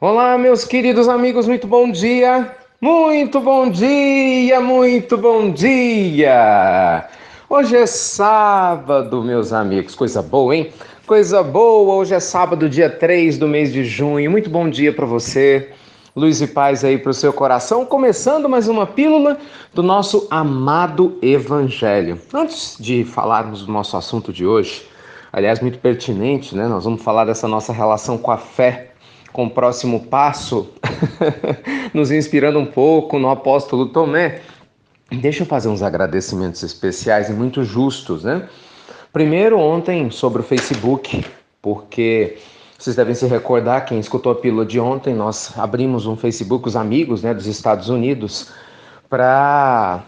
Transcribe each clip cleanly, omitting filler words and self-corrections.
Olá, meus queridos amigos, muito bom dia! Muito bom dia, muito bom dia! Hoje é sábado, meus amigos, coisa boa, hein? Coisa boa, hoje é sábado, dia 3 do mês de junho. Muito bom dia para você. Luz e paz aí para o seu coração. Começando mais uma pílula do nosso amado Evangelho. Antes de falarmos do nosso assunto de hoje, aliás, muito pertinente, né? Nós vamos falar dessa nossa relação com a fé, com o próximo passo, nos inspirando um pouco no apóstolo Tomé. Deixa eu fazer uns agradecimentos especiais e muito justos, né? Primeiro, ontem, sobre o Facebook, porque vocês devem se recordar, quem escutou a pílula de ontem, nós abrimos um Facebook, os amigos, né, dos Estados Unidos, para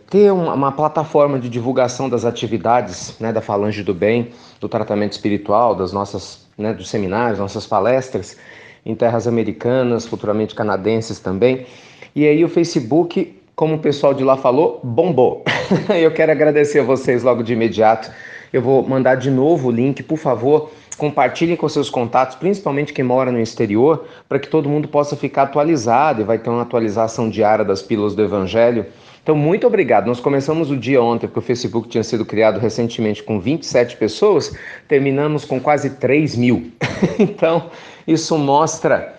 ter uma plataforma de divulgação das atividades, né, da Falange do Bem, do tratamento espiritual, das nossas, né, dos seminários, nossas palestras em terras americanas, futuramente canadenses também. E aí o Facebook, como o pessoal de lá falou, bombou. Eu quero agradecer a vocês logo de imediato. Eu vou mandar de novo o link, por favor, compartilhem com seus contatos, principalmente quem mora no exterior, para que todo mundo possa ficar atualizado e vai ter uma atualização diária das pílulas do Evangelho. Então, muito obrigado. Nós começamos o dia ontem, porque o Facebook tinha sido criado recentemente com 27 pessoas, terminamos com quase 3 mil. Então, isso mostra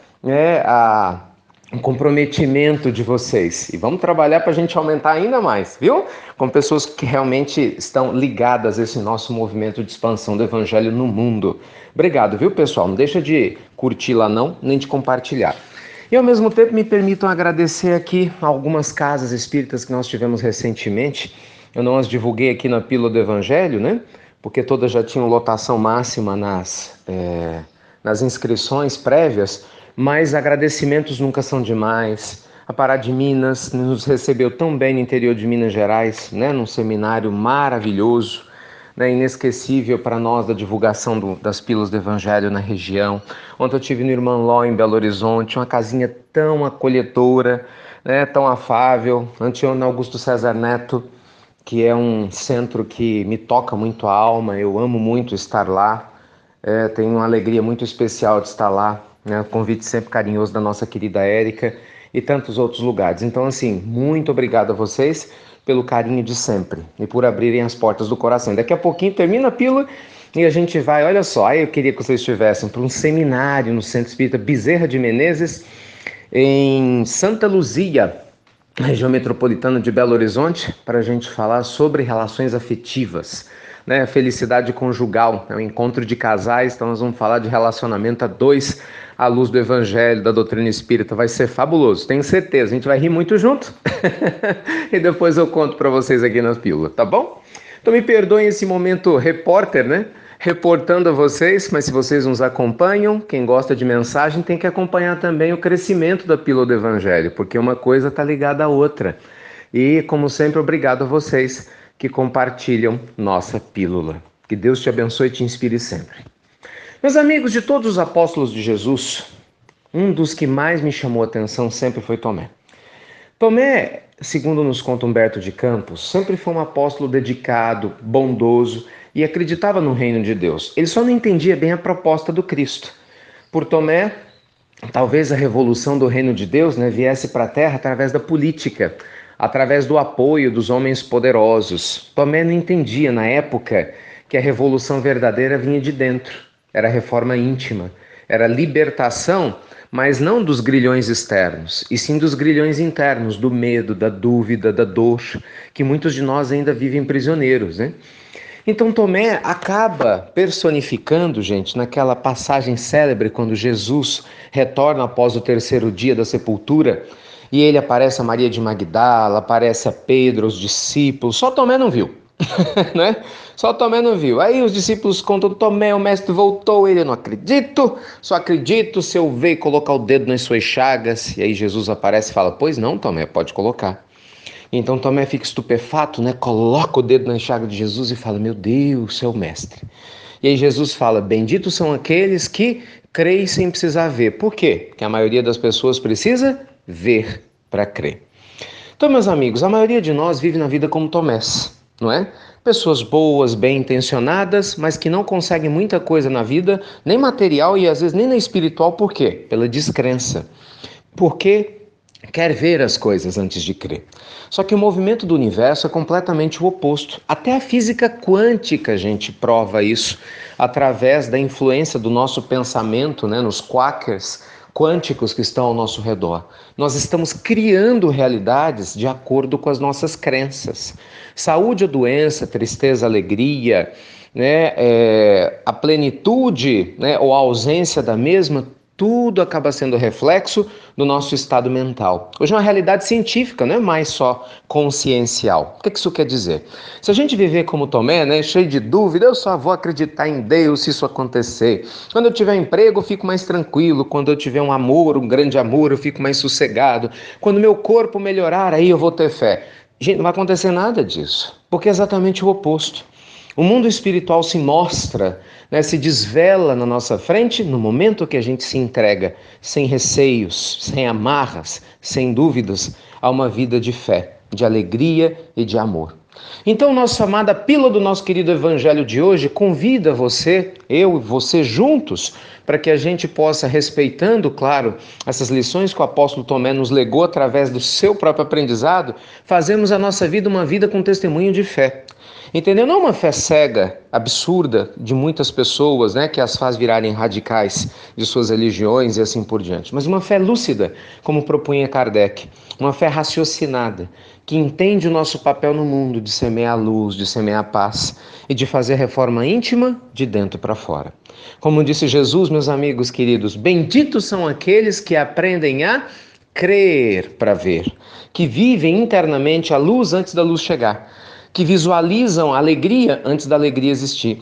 um comprometimento de vocês. E vamos trabalhar para a gente aumentar ainda mais, viu? Com pessoas que realmente estão ligadas a esse nosso movimento de expansão do Evangelho no mundo. Obrigado, viu, pessoal? Não deixa de curtir lá não, nem de compartilhar. E ao mesmo tempo me permitam agradecer aqui algumas casas espíritas que nós tivemos recentemente. Eu não as divulguei aqui na Pílula do Evangelho, né? Porque todas já tinham lotação máxima nas inscrições prévias, mas agradecimentos nunca são demais. A Pará de Minas nos recebeu tão bem no interior de Minas Gerais, né? Num seminário maravilhoso, né, inesquecível para nós da divulgação das pílulas do Evangelho na região. Ontem eu tive no Irmão Ló, em Belo Horizonte, uma casinha tão acolhedora, né, tão afável. Anteontem no Augusto César Neto, que é um centro que me toca muito a alma, eu amo muito estar lá, tenho uma alegria muito especial de estar lá, né, convite sempre carinhoso da nossa querida Érica e tantos outros lugares. Então, assim, muito obrigado a vocês pelo carinho de sempre e por abrirem as portas do coração. Daqui a pouquinho termina a pílula e a gente vai, olha só, aí eu queria que vocês estivessem para um seminário no Centro Espírita Bezerra de Menezes, em Santa Luzia, região metropolitana de Belo Horizonte, para a gente falar sobre relações afetivas, né? Felicidade conjugal, é um encontro de casais, então nós vamos falar de relacionamento a dois à luz do Evangelho, da doutrina espírita. Vai ser fabuloso, tenho certeza, a gente vai rir muito junto e depois eu conto para vocês aqui nas pílulas, tá bom? Então me perdoem esse momento repórter, né? Reportando a vocês, mas se vocês nos acompanham, quem gosta de mensagem tem que acompanhar também o crescimento da pílula do Evangelho, porque uma coisa está ligada à outra. E, como sempre, obrigado a vocês que compartilham nossa pílula. Que Deus te abençoe e te inspire sempre. Meus amigos, de todos os apóstolos de Jesus, um dos que mais me chamou a atenção sempre foi Tomé. Tomé, segundo nos conta Humberto de Campos, sempre foi um apóstolo dedicado, bondoso e acreditava no reino de Deus. Ele só não entendia bem a proposta do Cristo. Por Tomé, talvez a revolução do reino de Deus, né, viesse para a terra através da política, através do apoio dos homens poderosos. Tomé não entendia na época que a revolução verdadeira vinha de dentro. Era reforma íntima, era libertação, mas não dos grilhões externos, e sim dos grilhões internos, do medo, da dúvida, da dor, que muitos de nós ainda vivem prisioneiros, né? Então Tomé acaba personificando, gente, naquela passagem célebre quando Jesus retorna após o terceiro dia da sepultura, e ele aparece a Maria de Magdala, aparece a Pedro, os discípulos, só Tomé não viu. Né? Só Tomé não viu. Aí os discípulos contam: Tomé, o mestre voltou. Ele: eu não acredito, só acredito se eu ver e colocar o dedo nas suas chagas. E aí Jesus aparece e fala: pois não, Tomé, pode colocar. Então Tomé fica estupefato, né? Coloca o dedo na chaga de Jesus e fala: meu Deus, seu mestre. E aí Jesus fala: benditos são aqueles que creem sem precisar ver. Por quê? Porque a maioria das pessoas precisa ver para crer. Então, meus amigos, a maioria de nós vive na vida como Tomés, não é? Pessoas boas, bem intencionadas, mas que não conseguem muita coisa na vida, nem material e às vezes nem na espiritual, por quê? Pela descrença. Porque quer ver as coisas antes de crer. Só que o movimento do universo é completamente o oposto. Até a física quântica, a gente prova isso através da influência do nosso pensamento, né, nos quakers quânticos que estão ao nosso redor. Nós estamos criando realidades de acordo com as nossas crenças. Saúde ou doença, tristeza, alegria, né, a plenitude, né, ou a ausência da mesma, tudo acaba sendo reflexo do nosso estado mental. Hoje é uma realidade científica, não é mais só consciencial. O que isso quer dizer? Se a gente viver como Tomé, né, cheio de dúvida, eu só vou acreditar em Deus se isso acontecer. Quando eu tiver emprego, eu fico mais tranquilo. Quando eu tiver um amor, um grande amor, eu fico mais sossegado. Quando meu corpo melhorar, aí eu vou ter fé. Gente, não vai acontecer nada disso, porque é exatamente o oposto. O mundo espiritual se mostra, né, se desvela na nossa frente no momento que a gente se entrega, sem receios, sem amarras, sem dúvidas, a uma vida de fé, de alegria e de amor. Então, nossa amada pílula do nosso querido Evangelho de hoje convida você, eu e você juntos, para que a gente possa, respeitando, claro, essas lições que o apóstolo Tomé nos legou através do seu próprio aprendizado, fazermos a nossa vida uma vida com testemunho de fé. Entendeu? Não uma fé cega, absurda de muitas pessoas, né, que as faz virarem radicais de suas religiões e assim por diante, mas uma fé lúcida, como propunha Kardec, uma fé raciocinada, que entende o nosso papel no mundo de semear a luz, de semear a paz e de fazer reforma íntima de dentro para fora. Como disse Jesus, meus amigos queridos, benditos são aqueles que aprendem a crer para ver, que vivem internamente a luz antes da luz chegar, que visualizam a alegria antes da alegria existir,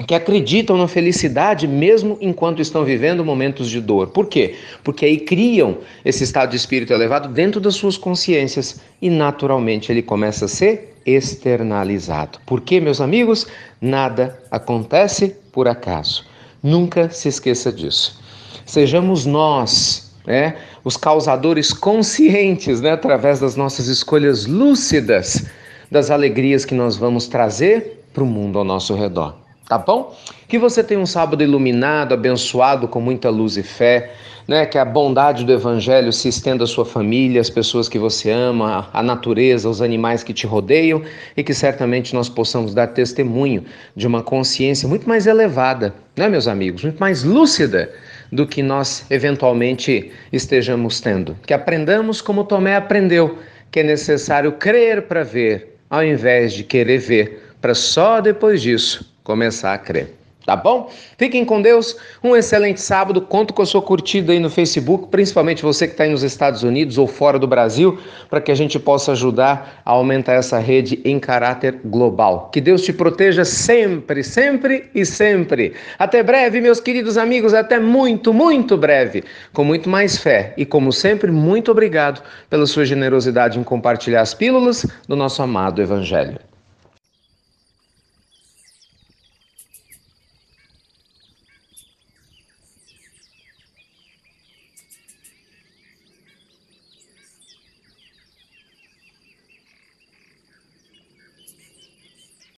que acreditam na felicidade mesmo enquanto estão vivendo momentos de dor. Por quê? Porque aí criam esse estado de espírito elevado dentro das suas consciências e naturalmente ele começa a ser externalizado. Por quê, meus amigos? Nada acontece por acaso. Nunca se esqueça disso. Sejamos nós, né, os causadores conscientes, né, através das nossas escolhas lúcidas, das alegrias que nós vamos trazer para o mundo ao nosso redor. Tá bom? Que você tenha um sábado iluminado, abençoado, com muita luz e fé, né? Que a bondade do Evangelho se estenda à sua família, às pessoas que você ama, à natureza, aos animais que te rodeiam e que certamente nós possamos dar testemunho de uma consciência muito mais elevada, né, meus amigos? Muito mais lúcida do que nós eventualmente estejamos tendo. Que aprendamos como Tomé aprendeu, que é necessário crer para ver, ao invés de querer ver, para só depois disso começar a crer. Tá bom? Fiquem com Deus, um excelente sábado, conto com a sua curtida aí no Facebook, principalmente você que está aí nos Estados Unidos ou fora do Brasil, para que a gente possa ajudar a aumentar essa rede em caráter global. Que Deus te proteja sempre, sempre e sempre. Até breve, meus queridos amigos, até muito, muito breve, com muito mais fé e, como sempre, muito obrigado pela sua generosidade em compartilhar as pílulas do nosso amado Evangelho.